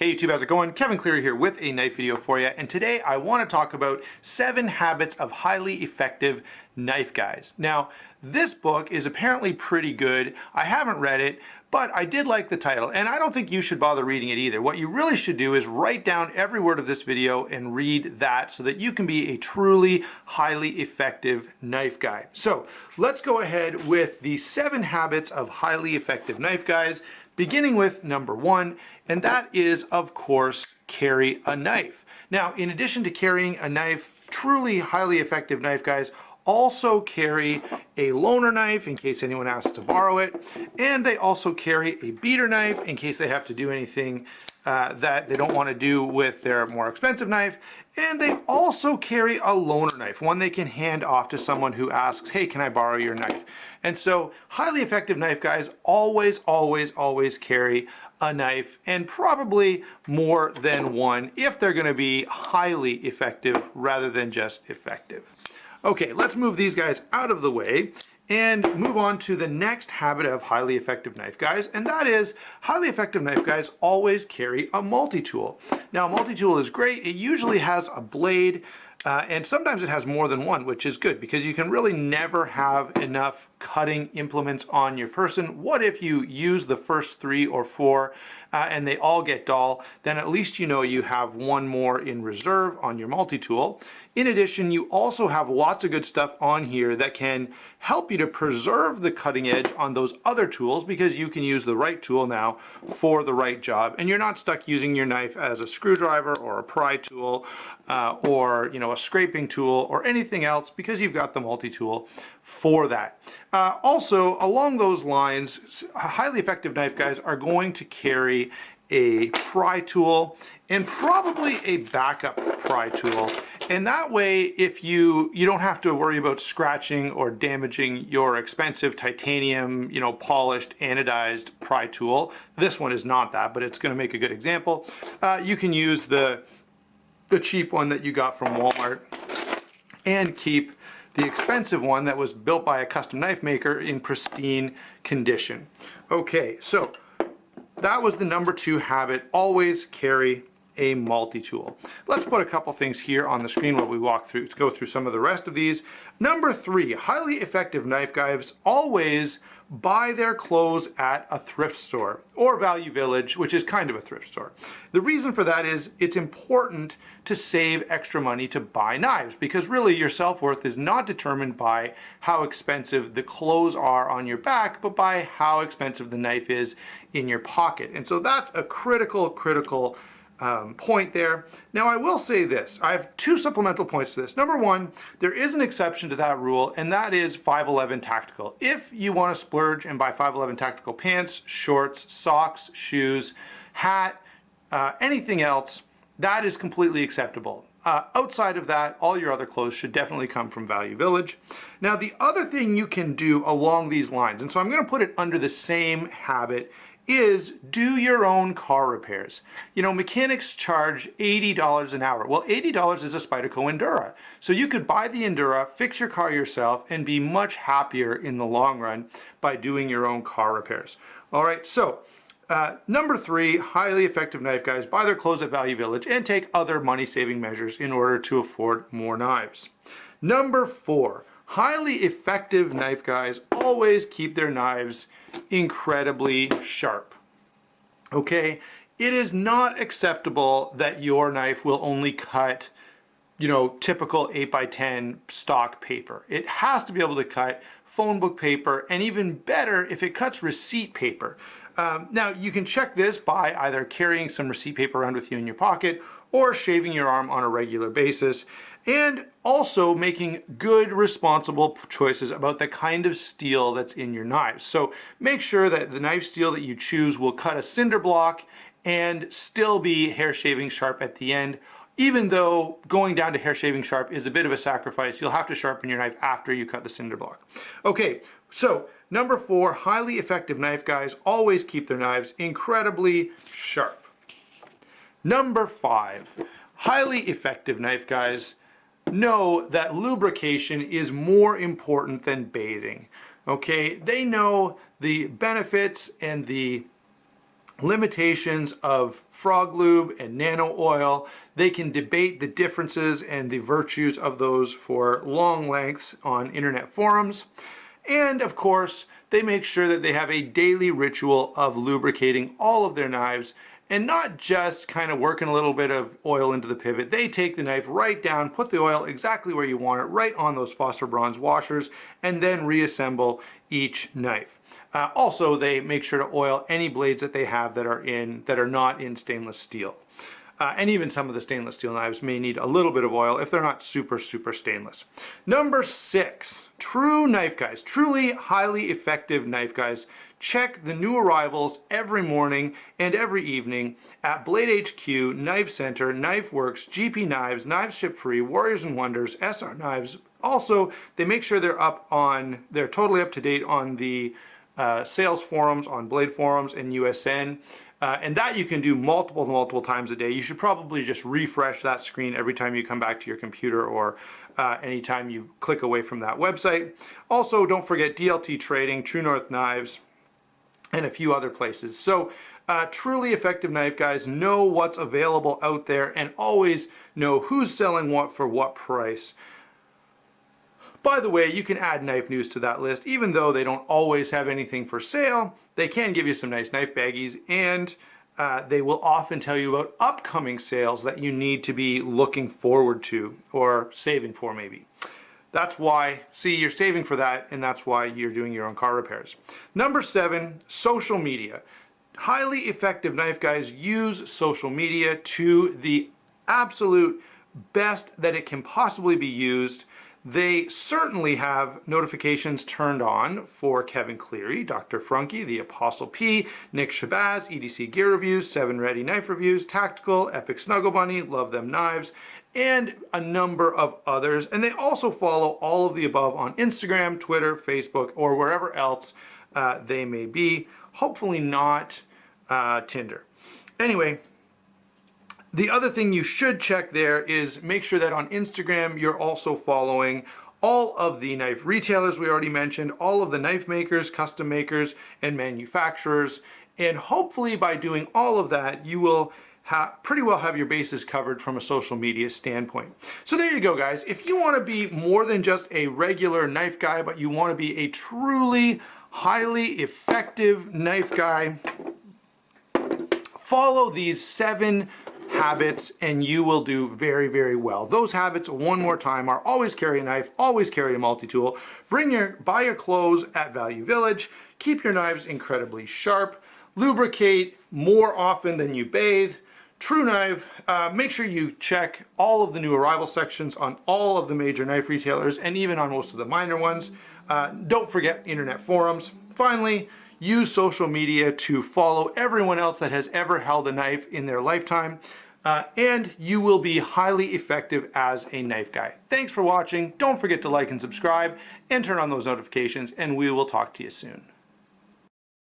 Hey YouTube, how's it going? Kevin Cleary here with a knife video for you, and today I want to talk about 7 habits of highly effective knife guys. Now, this book is apparently pretty good. I haven't read it, but I did like the title, and I don't think you should bother reading it either. What you really should do is write down every word of this video and read that so that you can be a truly highly effective knife guy. So let's go ahead with the 7 habits of highly effective knife guys, beginning with number 1, and that is, of course, carry a knife. Now, in addition to carrying a knife, truly highly effective knife guys also carry a loaner knife in case anyone asks to borrow it, and they also carry a beater knife in case they have to do anything that they don't want to do with their more expensive knife, and they also carry a loaner knife, one they can hand off to someone who asks, hey, can I borrow your knife? And so highly effective knife guys always carry a knife, and probably more than one if they're going to be highly effective rather than just effective. Okay, let's move these guys out of the way and move on to the next habit of highly effective knife guys, and that is highly effective knife guys always carry a multi-tool. Now, a multi-tool is great. It usually has a blade, and sometimes it has more than one, which is good because you can really never have enough cutting implements on your person. What if you use the first 3 or 4 and they all get dull? Then at least you know you have one more in reserve on your multi-tool. In addition, you also have lots of good stuff on here that can help you to preserve the cutting edge on those other tools, because you can use the right tool now for the right job, and you're not stuck using your knife as a screwdriver or a pry tool or a scraping tool or anything else, because you've got the multi-tool for that. Also, along those lines, highly effective knife guys are going to carry a pry tool and probably a backup pry tool. And that way, if you don't have to worry about scratching or damaging your expensive titanium, polished, anodized pry tool. This one is not that, but it's going to make a good example. You can use the cheap one that you got from Walmart and keep the expensive one that was built by a custom knife maker in pristine condition. Okay, so that was the number 2 habit, always carry a multi-tool. Let's put a couple things here on the screen while we go through some of the rest of these. Number 3, highly effective knife guys always buy their clothes at a thrift store or Value Village, which is kind of a thrift store. The reason for that is it's important to save extra money to buy knives, because really your self-worth is not determined by how expensive the clothes are on your back, but by how expensive the knife is in your pocket. And so that's a critical point there. Now, I will say this. I have 2 supplemental points to this. Number 1, there is an exception to that rule, and that is 511 Tactical. If you want to splurge and buy 511 Tactical pants, shorts, socks, shoes, hat, anything else, that is completely acceptable. Outside of that, all your other clothes should definitely come from Value Village. Now, the other thing you can do along these lines, and so I'm going to put it under the same habit, is do your own car repairs. Mechanics charge $80 an hour. Well, $80 is a Spyderco Endura. So you could buy the Endura, fix your car yourself, and be much happier in the long run by doing your own car repairs. All right, so number 3, highly effective knife guys buy their clothes at Value Village and take other money-saving measures in order to afford more knives. Number 4, highly effective knife guys always keep their knives incredibly sharp. Okay, it is not acceptable that your knife will only cut, typical 8x10 stock paper. It has to be able to cut phone book paper, and even better if it cuts receipt paper. Now, you can check this by either carrying some receipt paper around with you in your pocket or shaving your arm on a regular basis, and also making good, responsible choices about the kind of steel that's in your knives. So make sure that the knife steel that you choose will cut a cinder block and still be hair shaving sharp at the end. Even though going down to hair shaving sharp is a bit of a sacrifice, you'll have to sharpen your knife after you cut the cinder block. Okay, so number 4, highly effective knife guys always keep their knives incredibly sharp. Number 5, highly effective knife guys know that lubrication is more important than bathing. Okay, they know the benefits and the limitations of frog lube and nano oil. They can debate the differences and the virtues of those for long lengths on internet forums. And of course, they make sure that they have a daily ritual of lubricating all of their knives and not just kind of working a little bit of oil into the pivot. They take the knife right down, put the oil exactly where you want it, right on those phosphor bronze washers, and then reassemble each knife. Also, they make sure to oil any blades that they have that are not in stainless steel. And even some of the stainless steel knives may need a little bit of oil if they're not super stainless. Number 6, true knife guys, truly highly effective knife guys. Check the new arrivals every morning and every evening at Blade HQ, Knife Center, Knife Works, GP Knives, Knives Ship Free, Warriors and Wonders, SR Knives. Also, they make sure they're totally up to date on the sales forums, on Blade forums and USN. And that you can do multiple times a day. You should probably just refresh that screen every time you come back to your computer or anytime you click away from that website. Also, don't forget DLT Trading, True North Knives, and a few other places. So truly effective knife guys know what's available out there and always know who's selling what for what price. By the way, you can add Knife News to that list. Even though they don't always have anything for sale, they can give you some nice knife baggies, and they will often tell you about upcoming sales that you need to be looking forward to or saving for maybe. That's why, see, you're saving for that, and that's why you're doing your own car repairs. Number 7, social media. Highly effective knife guys use social media to the absolute best that it can possibly be used. They certainly have notifications turned on for Kevin Cleary, Dr. Frunky, The Apostle P, Nick Shabazz, EDC Gear Reviews, 7 Ready Knife Reviews, Tactical, Epic Snuggle Bunny, Love Them Knives, and a number of others. And they also follow all of the above on Instagram, Twitter, Facebook, or wherever else they may be. Hopefully not Tinder. Anyway, the other thing you should check there is make sure that on Instagram you're also following all of the knife retailers we already mentioned, all of the knife makers, custom makers, and manufacturers. And hopefully by doing all of that, you will pretty well have your bases covered from a social media standpoint. So there you go, guys. If you want to be more than just a regular knife guy, but you want to be a truly highly effective knife guy, follow these 7 habits and you will do very well. Those habits, one more time, are always carry a knife, always carry a multi-tool, buy your clothes at Value Village, keep your knives incredibly sharp, lubricate more often than you bathe, True Knife, make sure you check all of the new arrival sections on all of the major knife retailers and even on most of the minor ones. Don't forget internet forums. Finally, use social media to follow everyone else that has ever held a knife in their lifetime, and you will be highly effective as a knife guy. Thanks for watching. Don't forget to like and subscribe and turn on those notifications, and we will talk to you soon.